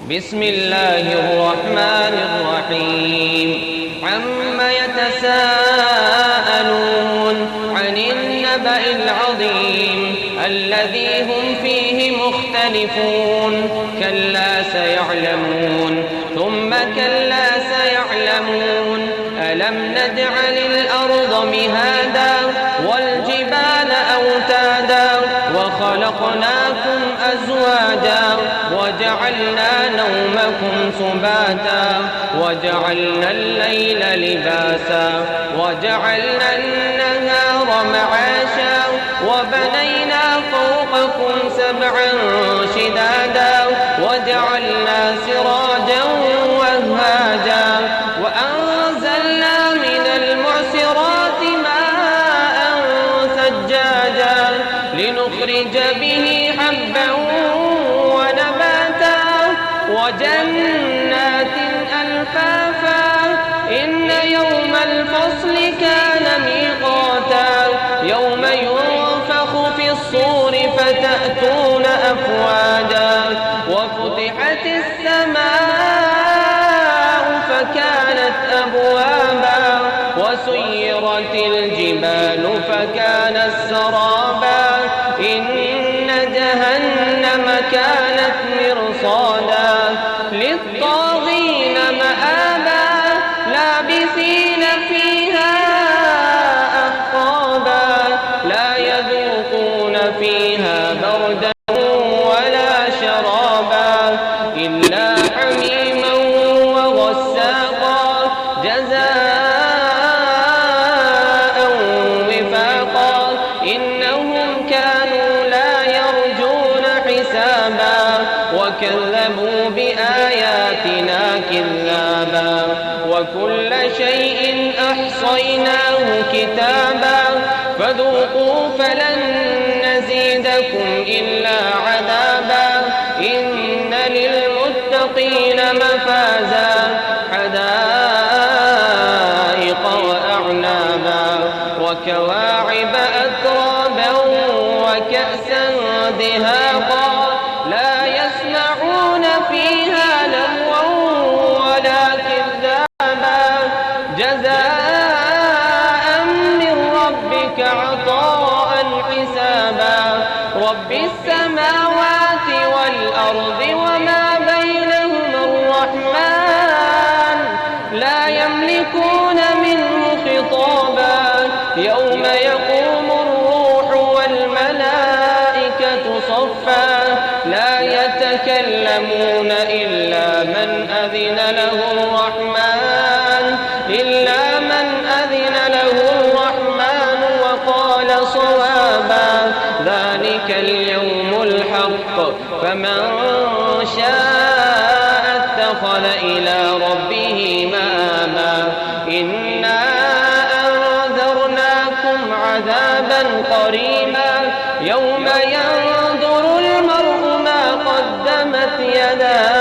بسم الله الرحمن الرحيم عم يتساءلون عن النبأ العظيم الذي هم فيه مختلفون كلا سيعلمون ثم كلا سيعلمون ألم نجعل الأرض مهادا والجبال أوتادا وخلقناكم أزواجا وجعلنا نومكم سباتا وجعلنا الليل لباسا وجعلنا النهار معاشا وبنينا فوقكم سبعا شدادا وجعلنا سراجا وهاجا وأنزلنا من المعصرات ماء ثجاجا لنخرج به حبا ونباتا وجنات ألفافا إن يوم الفصل كان ميقاتا يوم ينفخ في الصور فتأتون أفواجا وفتحت السماء فكانت أبوابا وسيرت الجبال فكانت سرابا إن جهنم كانت مرصادا للطاغين مآبا لابثين فيها أحقابا لا يذوقون فيها بردا ولا شرابا إلا حميما وغساقا جزاء وفاقا إنهم كانوا لا يرجون حسابا وكذبوا بآياتنا كذابا وكل شيء أحصيناه كتابا فذوقوا فلن نزيدكم إلا عذابا إن للمتقين مفازا حدائق وأعنابا وكواعب أترابا وكأسا دهاقا لا يسمعون فيها لغوا ولا كذابا جزاء من ربك عطاء حسابا رب السماوات والأرض وما بينهما الرحمن لا يملكون منه خطابا يوم يقوم الروح والملائكة صفا لا يتكلمون إلا من أذن له الرحمن وقال صوابا ذلك اليوم الحق فمن شاء اتخذ إلى ربه مآبا إنا أنذرناكم عذابا قريبا يوم ينظر المرء ما قدمت يداه